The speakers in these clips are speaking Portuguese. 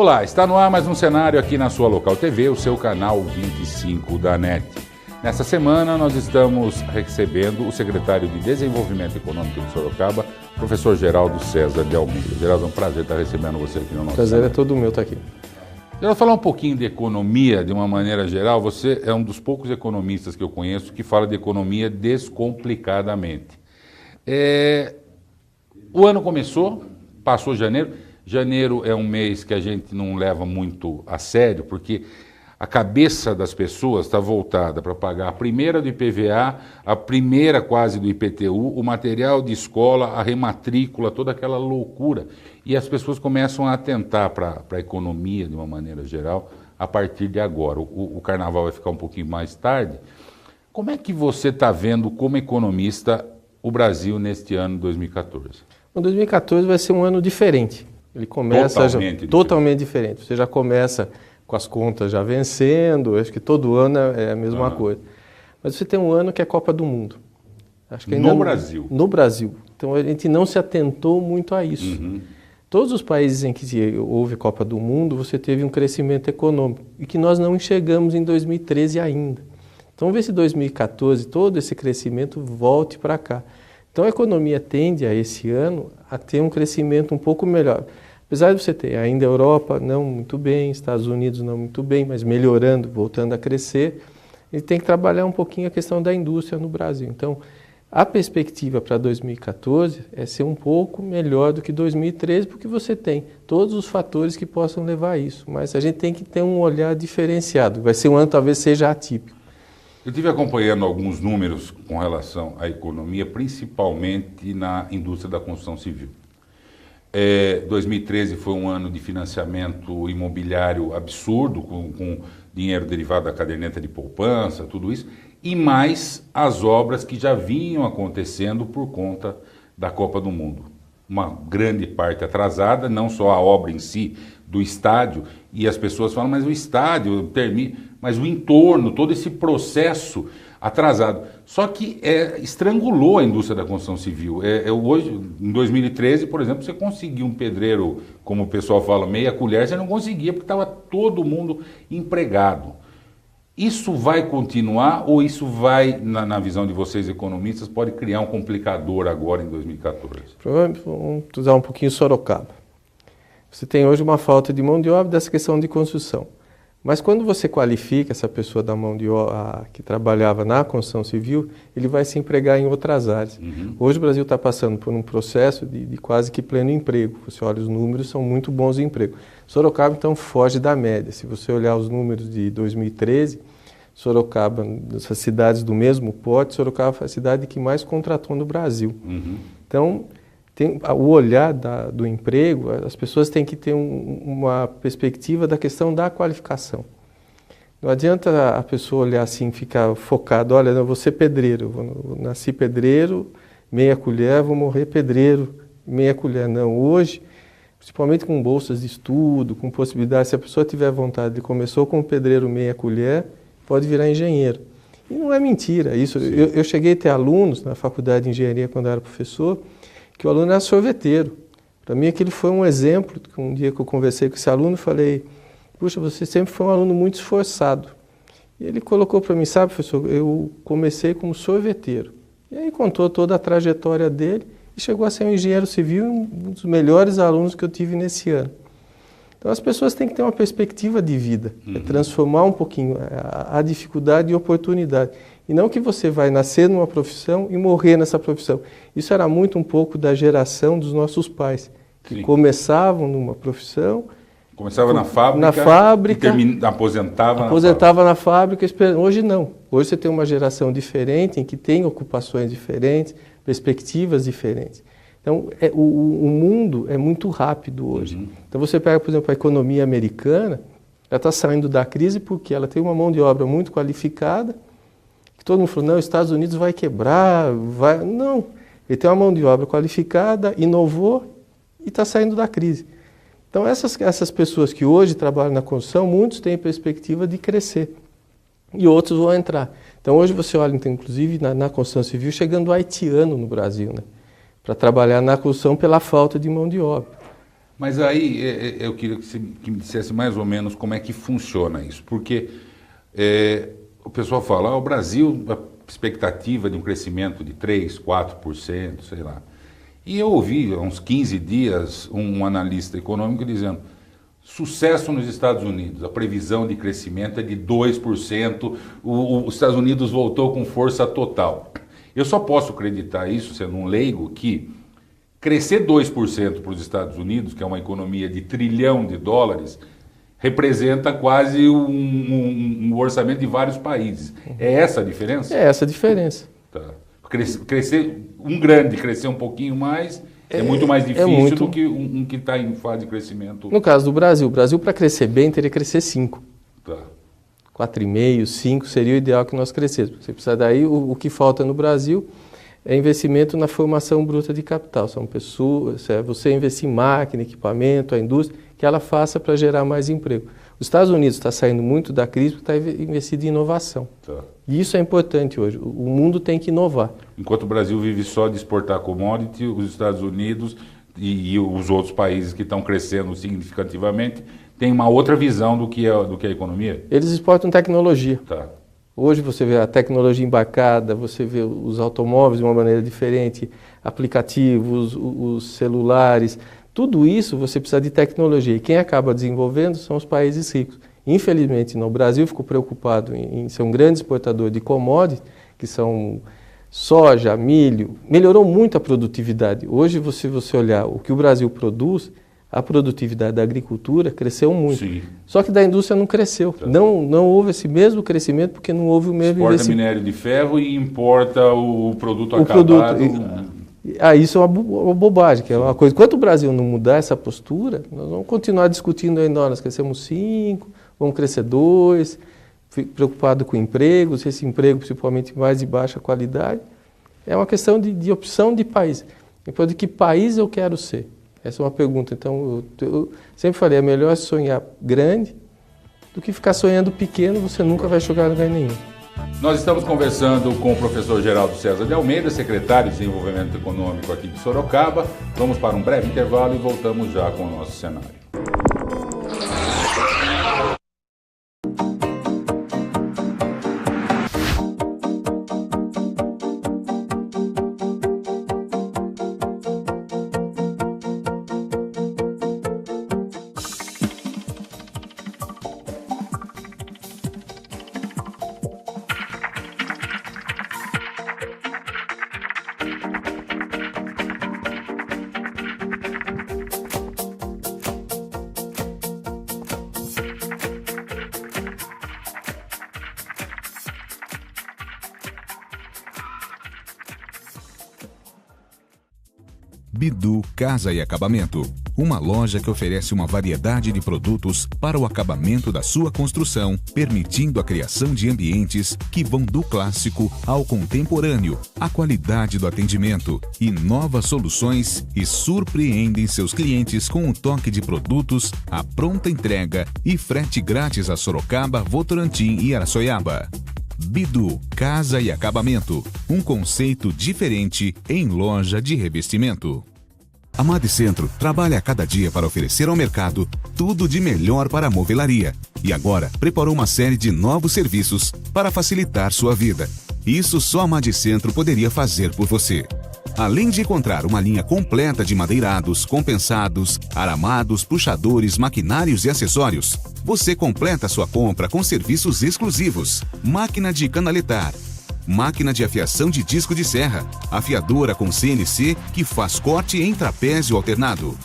Olá, está no ar mais um cenário aqui na sua Local TV, o seu canal 25 da NET. Nessa semana nós estamos recebendo o secretário de Desenvolvimento Econômico de Sorocaba, professor Geraldo César de Almeida. Geraldo, é um prazer estar recebendo você aqui no nosso prazer canal. É todo meu estar aqui. Geraldo, falar um pouquinho de economia de uma maneira geral, você é um dos poucos economistas que eu conheço que fala de economia descomplicadamente. O ano começou, passou janeiro. Janeiro é um mês que a gente não leva muito a sério, porque a cabeça das pessoas está voltada para pagar a primeira do IPVA, a primeira quase do IPTU, o material de escola, a rematrícula, toda aquela loucura. E as pessoas começam a atentar para a economia de uma maneira geral a partir de agora. O carnaval vai ficar um pouquinho mais tarde. Como é que você está vendo, como economista, o Brasil neste ano 2014? O 2014 vai ser um ano diferente. Ele começa totalmente diferente. Você já começa com as contas já vencendo, acho que todo ano é a mesma coisa. Mas você tem um ano que é Copa do Mundo. Acho que ainda Brasil? No Brasil. Então a gente não se atentou muito a isso. Todos os países em que houve Copa do Mundo, você teve um crescimento econômico, e que nós não enxergamos em 2013 ainda. Então vamos ver se 2014 todo esse crescimento volte para cá. Então a economia tende a esse ano a ter um crescimento um pouco melhor. Apesar de você ter ainda a Europa não muito bem, Estados Unidos não muito bem, mas melhorando, voltando a crescer, ele tem que trabalhar um pouquinho a questão da indústria no Brasil. Então a perspectiva para 2014 é ser um pouco melhor do que 2013, porque você tem todos os fatores que possam levar a isso. Mas a gente tem que ter um olhar diferenciado. Vai ser um ano talvez seja atípico. Eu estive acompanhando alguns números com relação à economia, principalmente na indústria da construção civil. 2013 foi um ano de financiamento imobiliário absurdo, com dinheiro derivado da caderneta de poupança, tudo isso, e mais as obras que já vinham acontecendo por conta da Copa do Mundo. Uma grande parte atrasada, não só a obra em si do estádio, e as pessoas falam, mas o estádio termina, mas o entorno, todo esse processo atrasado. Só que estrangulou a indústria da construção civil. Hoje, em 2013, por exemplo, você conseguiu um pedreiro, como o pessoal fala, meia colher, você não conseguia porque estava todo mundo empregado. Isso vai continuar ou isso vai, na visão de vocês economistas, pode criar um complicador agora em 2014? Provavelmente, vamos usar um pouquinho Sorocaba. Você tem hoje uma falta de mão de obra dessa questão de construção. Mas quando você qualifica essa pessoa da mão de obra que trabalhava na construção civil, ele vai se empregar em outras áreas. Hoje o Brasil está passando por um processo de quase que pleno emprego. Você olha os números, são muito bons de emprego. Sorocaba, então, foge da média. Se você olhar os números de 2013, Sorocaba, essas cidades do mesmo porte, Sorocaba foi a cidade que mais contratou no Brasil. Então, o olhar do emprego, as pessoas têm que ter uma perspectiva da questão da qualificação. Não adianta a pessoa olhar assim, ficar focado, olha, eu vou ser pedreiro, eu nasci pedreiro, meia colher, vou morrer pedreiro, meia colher. Não, hoje, principalmente com bolsas de estudo, com possibilidade, se a pessoa tiver vontade de começou como pedreiro meia colher, pode virar engenheiro. E não é mentira isso. Eu cheguei a ter alunos na faculdade de engenharia quando eu era professor, que o aluno era sorveteiro. Para mim aquele foi um exemplo, que um dia que eu conversei com esse aluno, falei, puxa, você sempre foi um aluno muito esforçado. E ele colocou para mim, sabe, professor, eu comecei como sorveteiro. E aí contou toda a trajetória dele e chegou a ser um engenheiro civil, um dos melhores alunos que eu tive nesse ano. Então as pessoas têm que ter uma perspectiva de vida, transformar um pouquinho a dificuldade em oportunidade. E não que você vai nascer numa profissão e morrer nessa profissão. Isso era muito um pouco da geração dos nossos pais, que começavam numa profissão... Começava na fábrica e aposentava na fábrica. Hoje não. Hoje você tem uma geração diferente, em que tem ocupações diferentes, perspectivas diferentes. Então, o mundo é muito rápido hoje. Então, você pega, por exemplo, a economia americana, ela está saindo da crise porque ela tem uma mão de obra muito qualificada, que todo mundo falou, não, os Estados Unidos vai quebrar, vai... Não, ele tem uma mão de obra qualificada, inovou e está saindo da crise. Então, essas pessoas que hoje trabalham na construção, muitos têm perspectiva de crescer e outros vão entrar. Então, hoje você olha, então, inclusive, na construção civil, chegando haitiano no Brasil, né? Para trabalhar na construção pela falta de mão de obra. Mas aí eu queria que me dissesse mais ou menos como é que funciona isso, porque o pessoal fala, o Brasil, a expectativa de um crescimento de 3%, 4%, sei lá. E eu ouvi há uns 15 dias um analista econômico dizendo, sucesso nos Estados Unidos, a previsão de crescimento é de 2%, os Estados Unidos voltou com força total. Eu só posso acreditar isso, sendo um leigo, que crescer 2% para os Estados Unidos, que é uma economia de $1 trilhão, representa quase um orçamento de vários países. É essa a diferença? É essa a diferença. Tá. Crescer um pouquinho mais, é muito mais difícil do que um que está em fase de crescimento. No caso do Brasil, para crescer bem teria que crescer 5. Tá. 4,5, 5 seria o ideal que nós crescêssemos. Você precisa daí, o que falta no Brasil é investimento na formação bruta de capital. São pessoas, você investir em máquina, equipamento, a indústria, que ela faça para gerar mais emprego. Os Estados Unidos está saindo muito da crise porque está investindo em inovação. Tá. E isso é importante hoje. O mundo tem que inovar. Enquanto o Brasil vive só de exportar commodity, os Estados Unidos e os outros países que estão crescendo significativamente têm uma outra visão do que é a economia? Eles exportam tecnologia. Tá. Hoje você vê a tecnologia embarcada, você vê os automóveis de uma maneira diferente, aplicativos, os celulares, tudo isso você precisa de tecnologia. E quem acaba desenvolvendo são os países ricos. Infelizmente, no Brasil ficou preocupado em ser um grande exportador de commodities, que são soja, milho. Melhorou muito a produtividade. Hoje, se você olhar o que o Brasil produz, a produtividade da agricultura cresceu muito. Sim. Só que da indústria não cresceu. Tá. Não houve esse mesmo crescimento porque não houve o mesmo investimento. Exporta minério de ferro e importa o produto acabado. Isso é uma bobagem, que é uma coisa. Enquanto o Brasil não mudar essa postura, nós vamos continuar discutindo ainda, nós crescemos 5, vamos crescer 2, preocupado com empregos, esse emprego principalmente mais de baixa qualidade. É uma questão de opção de país. Depois, de que país eu quero ser? Essa é uma pergunta. Então, eu sempre falei, é melhor sonhar grande do que ficar sonhando pequeno, você nunca vai chegar a lugar nenhum. Nós estamos conversando com o professor Geraldo César de Almeida, secretário de Desenvolvimento Econômico aqui de Sorocaba. Vamos para um breve intervalo e voltamos já com o nosso cenário. Bidu Casa e Acabamento, uma loja que oferece uma variedade de produtos para o acabamento da sua construção, permitindo a criação de ambientes que vão do clássico ao contemporâneo, a qualidade do atendimento e novas soluções e surpreendem seus clientes com um toque de produtos, a pronta entrega e frete grátis a Sorocaba, Votorantim e Araçoiaba. Bidu Casa e Acabamento, um conceito diferente em loja de revestimento. A Madicentro trabalha a cada dia para oferecer ao mercado tudo de melhor para a movelaria e agora preparou uma série de novos serviços para facilitar sua vida. Isso só a Madicentro poderia fazer por você. Além de encontrar uma linha completa de madeirados, compensados, aramados, puxadores, maquinários e acessórios, você completa sua compra com serviços exclusivos. Máquina de canaletar, máquina de afiação de disco de serra, afiadora com CNC que faz corte em trapézio alternado,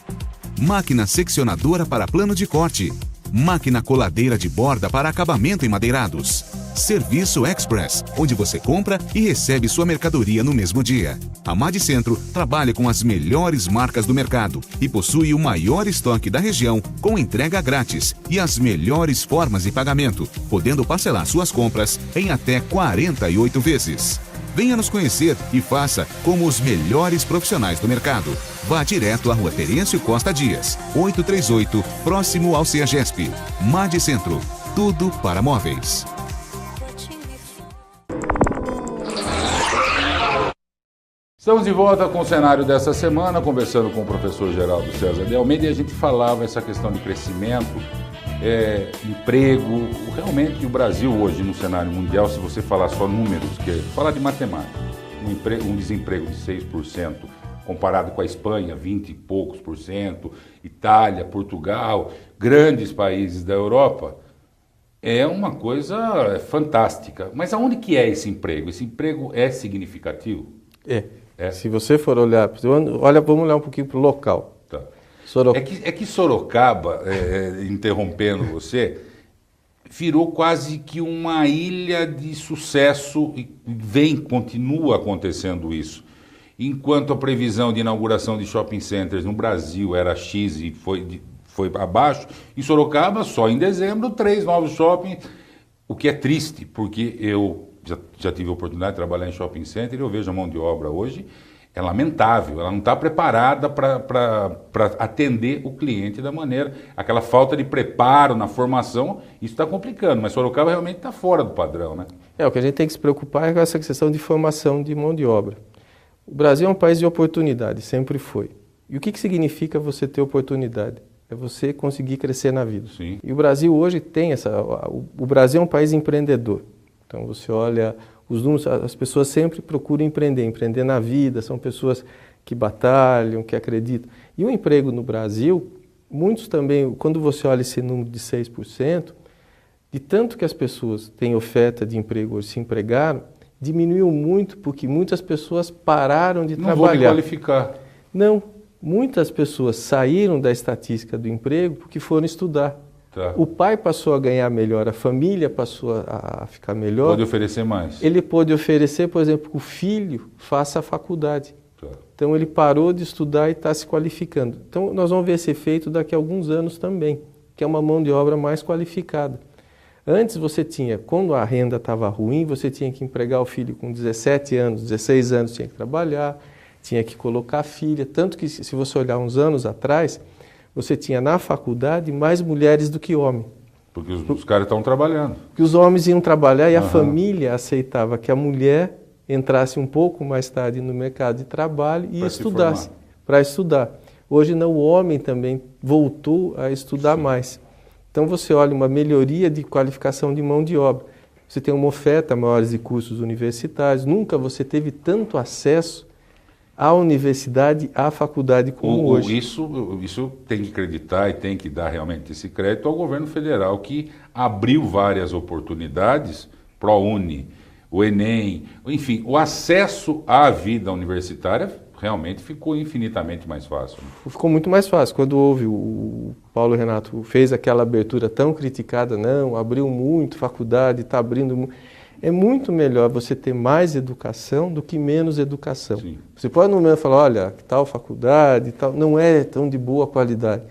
máquina seccionadora para plano de corte, máquina coladeira de borda para acabamento em madeirados, Serviço Express, onde você compra e recebe sua mercadoria no mesmo dia. A Madicentro trabalha com as melhores marcas do mercado e possui o maior estoque da região com entrega grátis e as melhores formas de pagamento, podendo parcelar suas compras em até 48 vezes. Venha nos conhecer e faça como os melhores profissionais do mercado. Vá direto à Rua Terêncio Costa Dias, 838, próximo ao CEAGESP. Madicentro, tudo para móveis. Estamos de volta com o cenário dessa semana, conversando com o professor Geraldo César de Almeida, e a gente falava essa questão de crescimento, emprego. Realmente o Brasil hoje no cenário mundial, se você falar só números, falar de matemática, um desemprego de 6%, comparado com a Espanha, 20 e poucos por cento, Itália, Portugal, grandes países da Europa, é uma coisa fantástica. Mas aonde que é esse emprego? Esse emprego é significativo? É. Se você for olhar, vamos olhar um pouquinho para o local. Tá. É que Sorocaba, interrompendo você, virou quase que uma ilha de sucesso e continua acontecendo isso. Enquanto a previsão de inauguração de shopping centers no Brasil era X e foi abaixo, em Sorocaba, só em dezembro, 3 novos shoppings, o que é triste, porque eu já tive a oportunidade de trabalhar em shopping center e eu vejo a mão de obra hoje, é lamentável, ela não está preparada para atender o cliente da maneira, aquela falta de preparo na formação, isso está complicando, mas Sorocaba realmente está fora do padrão, né? O que a gente tem que se preocupar é com essa questão de formação de mão de obra. O Brasil é um país de oportunidade, sempre foi. E o que significa você ter oportunidade? É você conseguir crescer na vida. Sim. E o Brasil hoje tem o Brasil é um país empreendedor. Então você olha os números, as pessoas sempre procuram empreender na vida, são pessoas que batalham, que acreditam. E o emprego no Brasil, muitos também, quando você olha esse número de 6%, de tanto que as pessoas têm oferta de emprego hoje, se empregaram, diminuiu muito porque muitas pessoas pararam de trabalhar. Não vou me qualificar. Não, muitas pessoas saíram da estatística do emprego porque foram estudar. Tá. O pai passou a ganhar melhor, a família passou a ficar melhor. Pode oferecer mais. Ele pôde oferecer, por exemplo, que o filho faça a faculdade. Tá. Então ele parou de estudar e está se qualificando. Então nós vamos ver esse efeito daqui a alguns anos também, que é uma mão de obra mais qualificada. Antes você tinha, quando a renda estava ruim, você tinha que empregar o filho com 17 anos, 16 anos tinha que trabalhar, tinha que colocar a filha. Tanto que se você olhar uns anos atrás, você tinha na faculdade mais mulheres do que homens. Porque os caras estão trabalhando. Porque os homens iam trabalhar e a família aceitava que a mulher entrasse um pouco mais tarde no mercado de trabalho e estudasse, para estudar. Hoje não, o homem também voltou a estudar mais. Então você olha uma melhoria de qualificação de mão de obra. Você tem uma oferta maior de cursos universitários. Nunca você teve tanto acesso à universidade, à faculdade como hoje. Isso tem que acreditar e tem que dar realmente esse crédito ao governo federal, que abriu várias oportunidades, ProUni, o Enem, enfim, o acesso à vida universitária realmente ficou infinitamente mais fácil. Ficou muito mais fácil. Quando houve o Paulo Renato fez aquela abertura tão criticada, não, abriu muito faculdade, está abrindo muito. É muito melhor você ter mais educação do que menos educação. Sim. Você pode no momento falar, olha, tal faculdade, tal, não é tão de boa qualidade.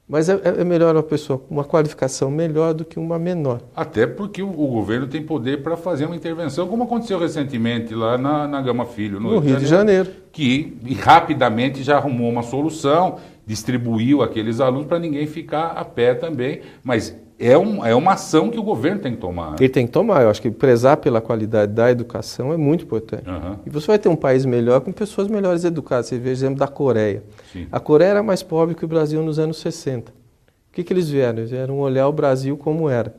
Mas é melhor uma pessoa com uma qualificação melhor do que uma menor. Até porque o governo tem poder para fazer uma intervenção, como aconteceu recentemente lá na Gama Filho, no Rio de Janeiro. Que rapidamente já arrumou uma solução, distribuiu aqueles alunos para ninguém ficar a pé também. Mas é uma ação que o governo tem que tomar. Ele tem que tomar. Eu acho que prezar pela qualidade da educação é muito importante. E você vai ter um país melhor com pessoas melhores educadas. Você vê o exemplo da Coreia. Sim. A Coreia era mais pobre que o Brasil nos anos 60. O que eles vieram? Eles vieram olhar o Brasil como era.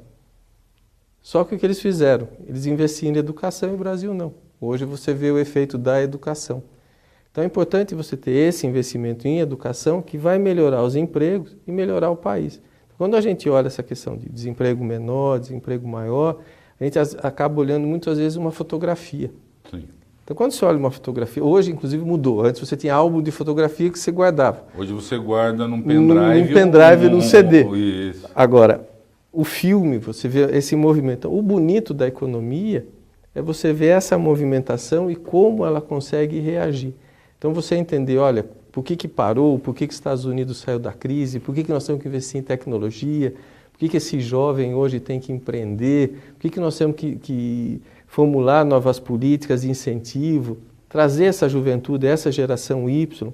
Só que o que eles fizeram? Eles investiam em educação e o Brasil não. Hoje você vê o efeito da educação. Então é importante você ter esse investimento em educação que vai melhorar os empregos e melhorar o país. Quando a gente olha essa questão de desemprego menor, desemprego maior, a gente acaba olhando muitas vezes uma fotografia. Sim. Então quando você olha uma fotografia, hoje inclusive mudou, antes você tinha álbum de fotografia que você guardava. Hoje você guarda num pendrive. Num pendrive, num CD. Isso. Agora, o filme, você vê esse movimento. O bonito da economia é você ver essa movimentação e como ela consegue reagir. Então você entender, olha, por que parou, por que os Estados Unidos saiu da crise, por que nós temos que investir em tecnologia, por que esse jovem hoje tem que empreender, por que nós temos que formular novas políticas de incentivo, trazer essa juventude, essa geração Y,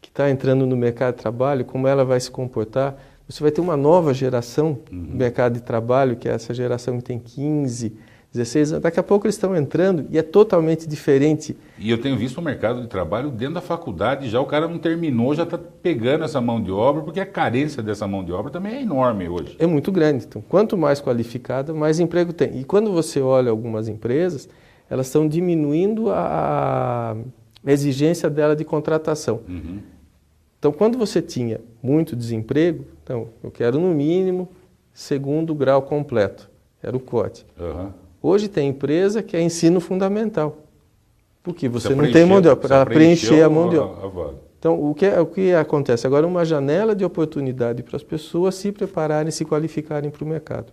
que está entrando no mercado de trabalho, como ela vai se comportar. Você vai ter uma nova geração no mercado de trabalho, que é essa geração que tem 15, 16 anos. Daqui a pouco eles estão entrando e é totalmente diferente. E eu tenho visto o mercado de trabalho dentro da faculdade, já o cara não terminou, já está pegando essa mão de obra, porque a carência dessa mão de obra também é enorme hoje. É muito grande. Então, quanto mais qualificada, mais emprego tem. E quando você olha algumas empresas, elas estão diminuindo a exigência dela de contratação. Uhum. Então, quando você tinha muito desemprego, então, eu quero no mínimo 2º grau completo. Era o COT. Uhum. Hoje tem empresa que é ensino fundamental. Porque você não tem mão de obra para preencher a mão de obra. Então, o que acontece? Agora, uma janela de oportunidade para as pessoas se prepararem, se qualificarem para o mercado.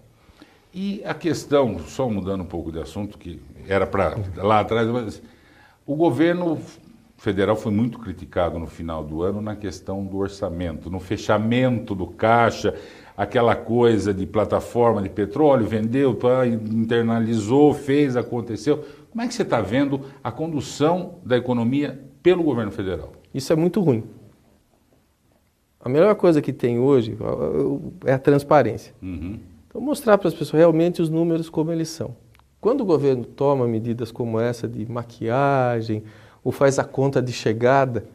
E a questão, só mudando um pouco de assunto, que era para lá atrás, mas o governo federal foi muito criticado no final do ano na questão do orçamento, no fechamento do caixa, aquela coisa de plataforma de petróleo, vendeu, internalizou, fez, aconteceu. Como é que você está vendo a condução da economia pelo governo federal? Isso é muito ruim. A melhor coisa que tem hoje é a transparência. Uhum. Então, mostrar para as pessoas realmente os números como eles são. Quando o governo toma medidas como essa de maquiagem ou faz a conta de chegada,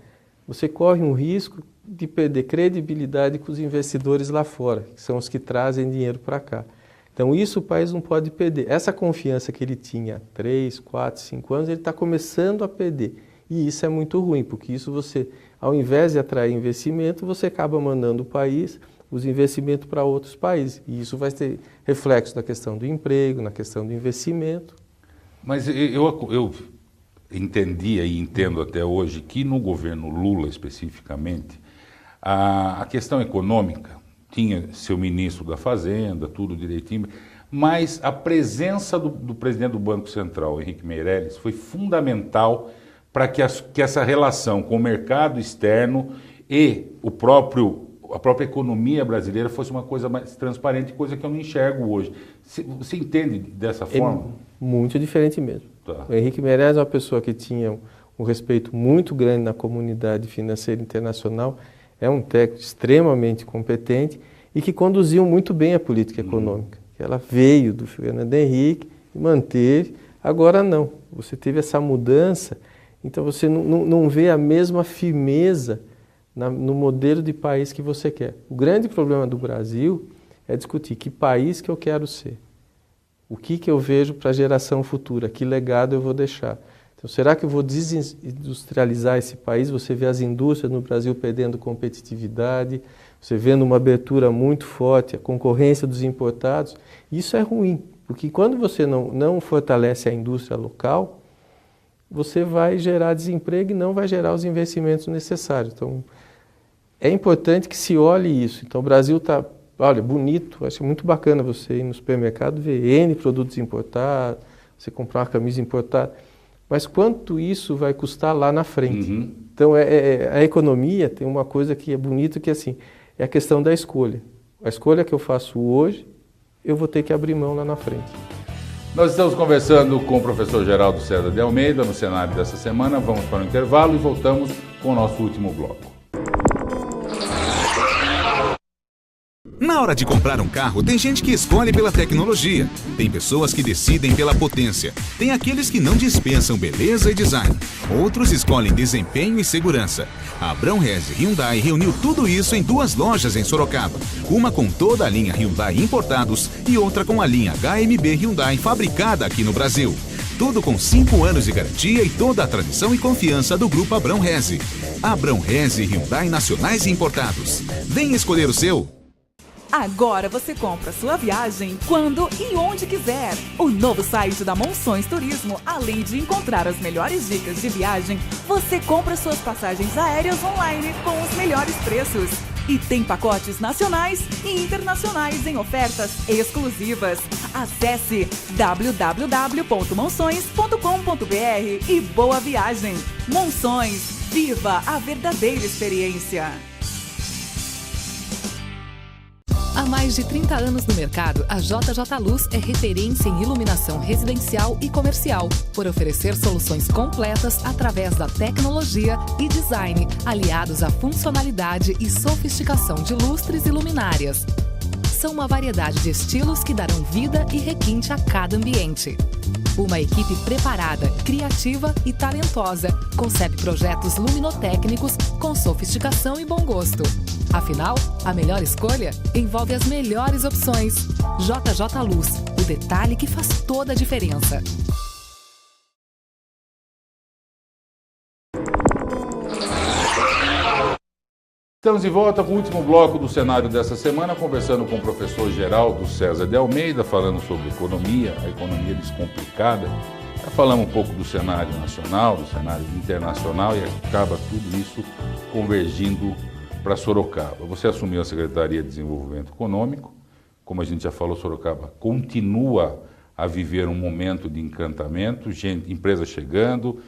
você corre um risco de perder credibilidade com os investidores lá fora, que são os que trazem dinheiro para cá. Então, isso o país não pode perder. Essa confiança que ele tinha há 3, 4, 5 anos, ele está começando a perder. E isso é muito ruim, porque isso você, ao invés de atrair investimento, você acaba mandando o país, os investimentos para outros países. E isso vai ter reflexo na questão do emprego, na questão do investimento. Mas eu entendia e entendo até hoje que no governo Lula, especificamente, a questão econômica tinha seu ministro da Fazenda, tudo direitinho, mas a presença do presidente do Banco Central, Henrique Meirelles, foi fundamental para que essa relação com o mercado externo e a própria economia brasileira fosse uma coisa mais transparente, coisa que eu não enxergo hoje. Você entende dessa forma? É muito diferente mesmo. Tá. O Henrique Meirelles é uma pessoa que tinha um respeito muito grande na comunidade financeira internacional, é um técnico extremamente competente e que conduziu muito bem a política econômica. Ela veio do Fernando Henrique e manteve, agora não. Você teve essa mudança, então você não vê a mesma firmeza no modelo de país que você quer. O grande problema do Brasil é discutir que país que eu quero ser, o que eu vejo para a geração futura, que legado eu vou deixar. Então, será que eu vou desindustrializar esse país? Você vê as indústrias no Brasil perdendo competitividade, você vendo uma abertura muito forte, a concorrência dos importados. Isso é ruim, porque quando você não fortalece a indústria local, você vai gerar desemprego e não vai gerar os investimentos necessários. Então, é importante que se olhe isso. Então, o Brasil está, olha, bonito, acho muito bacana você ir no supermercado ver N produtos importados, você comprar uma camisa importada, mas quanto isso vai custar lá na frente? Uhum. Então, a economia tem uma coisa que é bonita, que é assim, é a questão da escolha. A escolha que eu faço hoje, eu vou ter que abrir mão lá na frente. Nós estamos conversando com o professor Geraldo César de Almeida no cenário dessa semana. Vamos para o intervalo e voltamos com o nosso último bloco. Na hora de comprar um carro, tem gente que escolhe pela tecnologia, tem pessoas que decidem pela potência, tem aqueles que não dispensam beleza e design, outros escolhem desempenho e segurança. A Abrão Resi Hyundai reuniu tudo isso em 2 lojas em Sorocaba, uma com toda a linha Hyundai importados e outra com a linha HMB Hyundai fabricada aqui no Brasil. Tudo com 5 anos de garantia e toda a tradição e confiança do Grupo Abrão Resi. Abrão Resi Hyundai nacionais e importados. Vem escolher o seu! Agora você compra sua viagem quando e onde quiser. O novo site da Monções Turismo, além de encontrar as melhores dicas de viagem, você compra suas passagens aéreas online com os melhores preços. E tem pacotes nacionais e internacionais em ofertas exclusivas. Acesse www.monções.com.br e boa viagem. Monções, viva a verdadeira experiência. Há mais de 30 anos no mercado, a JJ Luz é referência em iluminação residencial e comercial, por oferecer soluções completas através da tecnologia e design, aliados à funcionalidade e sofisticação de lustres e luminárias. são uma variedade de estilos que darão vida e requinte a cada ambiente. Uma equipe preparada, criativa e talentosa concebe projetos luminotécnicos com sofisticação e bom gosto. Afinal, a melhor escolha envolve as melhores opções. JJ Luz, o detalhe que faz toda a diferença. Estamos de volta com o último bloco do cenário dessa semana, conversando com o professor Geraldo César de Almeida, falando sobre economia, a economia descomplicada. Já falamos um pouco do cenário nacional, do cenário internacional, e acaba tudo isso convergindo para Sorocaba. Você assumiu a Secretaria de Desenvolvimento Econômico, como a gente já falou, Sorocaba continua a viver um momento de encantamento, empresas chegando,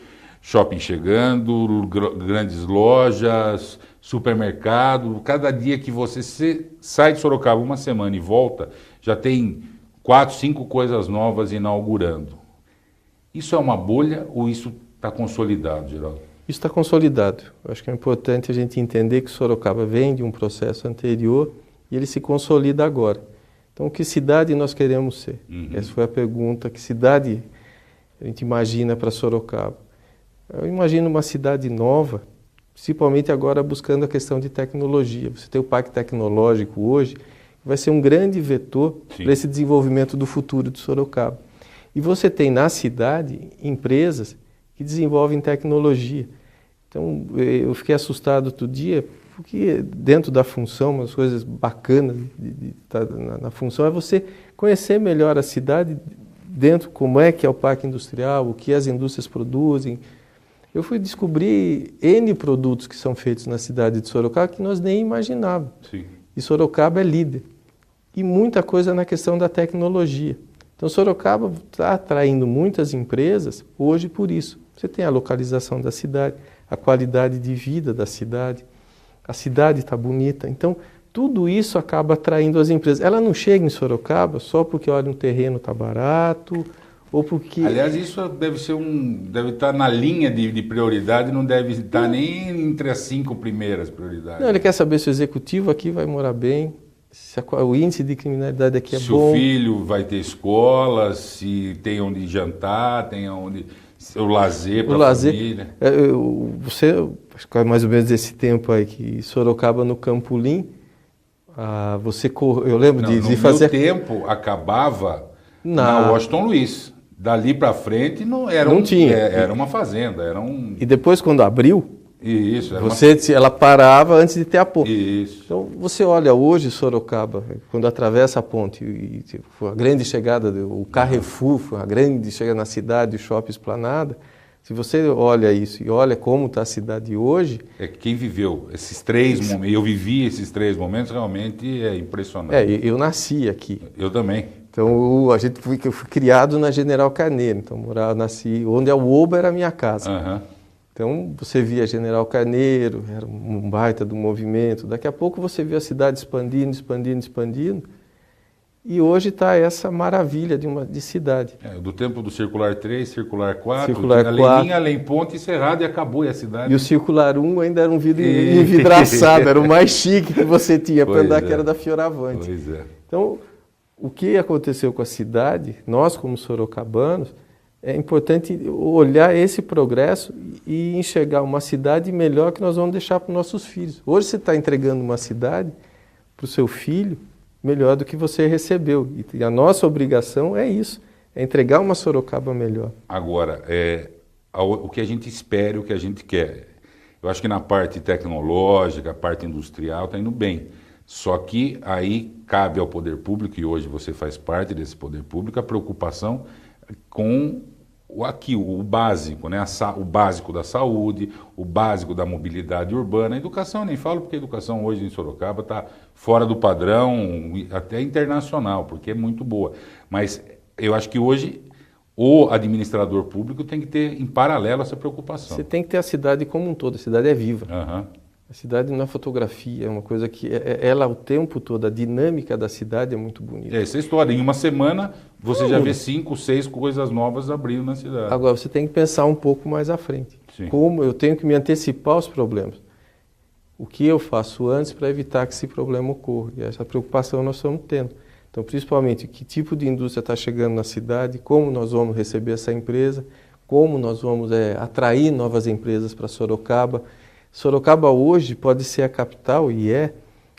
shopping chegando, grandes lojas, supermercado. Cada dia que você sai de Sorocaba uma semana e volta, já tem 4, 5 coisas novas inaugurando. Isso é uma bolha ou isso está consolidado, Geraldo? Isso está consolidado. Eu acho que é importante a gente entender que Sorocaba vem de um processo anterior e ele se consolida agora. Então, que cidade nós queremos ser? Essa foi a pergunta. Que cidade a gente imagina para Sorocaba? Eu imagino uma cidade nova, principalmente agora buscando a questão de tecnologia. Você tem o Parque Tecnológico hoje, que vai ser um grande vetor para esse desenvolvimento do futuro de Sorocaba. E você tem na cidade empresas que desenvolvem tecnologia. Então, eu fiquei assustado outro dia, porque dentro da função, uma das coisas bacanas de estar na função é você conhecer melhor a cidade, dentro como é que é o parque industrial, o que as indústrias produzem. Eu fui descobrir N produtos que são feitos na cidade de Sorocaba que nós nem imaginávamos. Sim. E Sorocaba é líder. E muita coisa na questão da tecnologia. Então, Sorocaba está atraindo muitas empresas hoje por isso. Você tem a localização da cidade, a qualidade de vida da cidade, a cidade está bonita. Então, tudo isso acaba atraindo as empresas. Ela não chega em Sorocaba só porque, olha, um terreno está barato ou porque... Aliás, isso deve estar na linha de prioridade, não deve estar nem entre as 5 primeiras prioridades. Não, ele quer saber se o executivo aqui vai morar bem, se o índice de criminalidade aqui é bom. Se o filho vai ter escola, se tem onde jantar, tem onde... O lazer para a família. Você, acho que é mais ou menos esse tempo aí que Sorocaba no Campolim, eu lembro de fazer... No meu tempo acabava na Washington Luiz. Dali para frente não tinha. Era uma fazenda, era um... E depois quando abriu, isso, ela parava antes de ter a ponte. Isso. Então você olha hoje Sorocaba, quando atravessa a ponte, e foi a grande chegada, o Carrefour, foi a grande chegada na cidade, o Shopping Esplanada. Se você olha isso e olha como está a cidade hoje... Quem viveu esses 3 momentos, eu vivi esses 3 momentos, realmente é impressionante. Eu nasci aqui. Eu também. Então, eu fui criado na General Carneiro, então nasci, onde é o Oba era a minha casa. Então, você via General Carneiro, era um baita do movimento. Daqui a pouco você vê a cidade expandindo. E hoje está essa maravilha de cidade. Do tempo do Circular 3, Circular 4, além Ponte, Cerrado e acabou, e a cidade... E o Circular 1 ainda era um vidro envidraçado, era o mais chique que você tinha para andar, que era da Fioravante. Pois é. Então, o que aconteceu com a cidade, nós como sorocabanos, é importante olhar esse progresso e enxergar uma cidade melhor que nós vamos deixar para os nossos filhos. Hoje você está entregando uma cidade para o seu filho melhor do que você recebeu. E a nossa obrigação é isso, é entregar uma Sorocaba melhor. Agora, o que a gente espera, o que a gente quer. Eu acho que na parte tecnológica, a parte industrial está indo bem. Só que aí cabe ao poder público, e hoje você faz parte desse poder público, a preocupação com o básico, né? O básico da saúde, o básico da mobilidade urbana. A educação eu nem falo, porque a educação hoje em Sorocaba está fora do padrão, até internacional, porque é muito boa. Mas eu acho que hoje o administrador público tem que ter em paralelo essa preocupação. Você tem que ter a cidade como um todo, a cidade é viva. A cidade não é fotografia, é uma coisa que ela o tempo todo, a dinâmica da cidade é muito bonita. Essa história, em uma semana você já vê 5, 6 coisas novas abrindo na cidade. Agora você tem que pensar um pouco mais à frente. Sim. Como eu tenho que me antecipar aos problemas. O que eu faço antes para evitar que esse problema ocorra? E essa preocupação nós estamos tendo. Então, principalmente, que tipo de indústria está chegando na cidade, como nós vamos receber essa empresa, como nós vamos atrair novas empresas para Sorocaba. Sorocaba hoje pode ser a capital, e é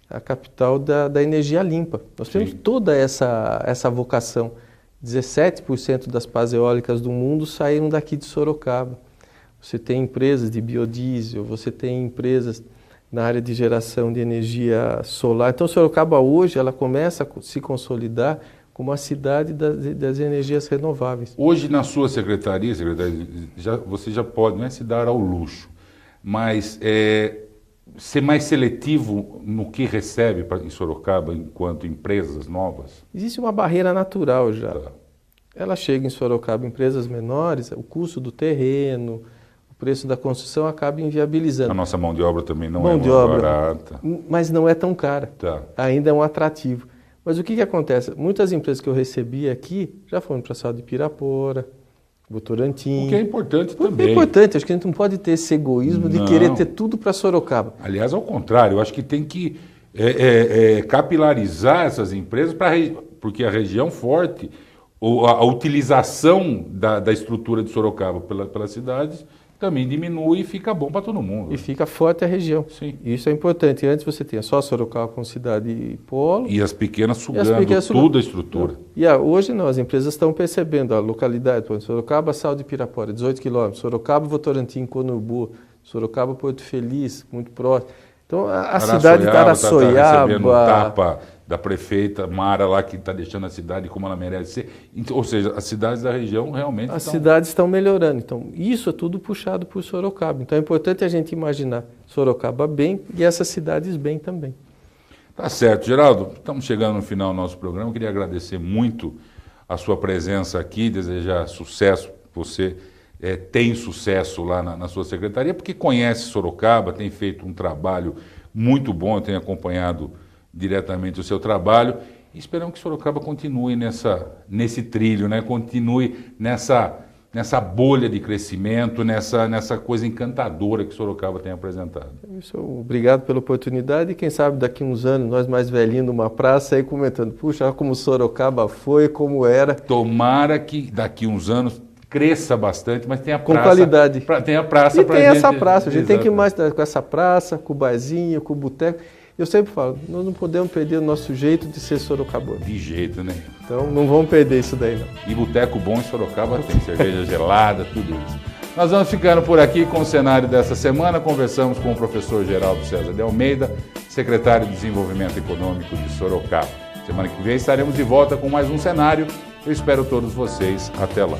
a capital da energia limpa. Nós temos toda essa vocação. 17% das pás eólicas do mundo saíram daqui de Sorocaba. Você tem empresas de biodiesel, você tem empresas na área de geração de energia solar. Então, Sorocaba hoje ela começa a se consolidar como a cidade das energias renováveis. Hoje, na sua secretaria, você já pode, não é se dar ao luxo, mas ser mais seletivo no que recebe em Sorocaba enquanto empresas novas? Existe uma barreira natural já. Tá. Ela chega em Sorocaba, empresas menores, o custo do terreno, o preço da construção acaba inviabilizando. A nossa mão de obra também não é muito barata. Mas não é tão cara. Tá. Ainda é um atrativo. Mas o que acontece? Muitas empresas que eu recebi aqui já foram para a Sal de Pirapora, Votorantim. O que é importante também. É importante, acho que a gente não pode ter esse egoísmo de querer ter tudo para Sorocaba. Aliás, ao contrário, eu acho que tem que capilarizar essas empresas, porque a região forte, a utilização da estrutura de Sorocaba pelas cidades também diminui e fica bom para todo mundo. E fica forte a região. Sim. Isso é importante. Antes você tinha só Sorocaba como cidade polo. E as pequenas sugando toda a estrutura. E hoje não, as empresas estão percebendo a localidade. Por exemplo, Sorocaba, Sal de Pirapora, 18 quilômetros. Sorocaba, Votorantim, Conurbu. Sorocaba, Porto Feliz, muito próximo. Então, a cidade de Araçoiaba... Está recebendo tapa da prefeita Mara lá, que está deixando a cidade como ela merece ser. Ou seja, as cidades da região realmente cidades estão melhorando. Então, isso é tudo puxado por Sorocaba. Então, é importante a gente imaginar Sorocaba bem e essas cidades bem também. Tá certo. Geraldo, estamos chegando no final do nosso programa. Eu queria agradecer muito a sua presença aqui, desejar sucesso. Você tem sucesso lá na sua secretaria, porque conhece Sorocaba, tem feito um trabalho muito bom, eu tenho acompanhado diretamente o seu trabalho, e esperamos que Sorocaba continue nesse trilho, né? Continue nessa bolha de crescimento, nessa coisa encantadora que Sorocaba tem apresentado. Obrigado pela oportunidade, e quem sabe daqui uns anos, nós mais velhinhos numa praça aí comentando, puxa, como Sorocaba foi, como era. Tomara que daqui uns anos cresça bastante, mas tenha com praça, qualidade. Tem a praça para gente. E tem essa praça, a gente tem que ir mais com essa praça, com o barzinho, com o boteco. Eu sempre falo, nós não podemos perder o nosso jeito de ser sorocabano. De jeito, né? Então não vamos perder isso daí, não. E boteco bom em Sorocaba tem cerveja gelada, tudo isso. Nós vamos ficando por aqui com o cenário dessa semana. Conversamos com o professor Geraldo César de Almeida, secretário de Desenvolvimento Econômico de Sorocaba. Semana que vem estaremos de volta com mais um cenário. Eu espero todos vocês. Até lá.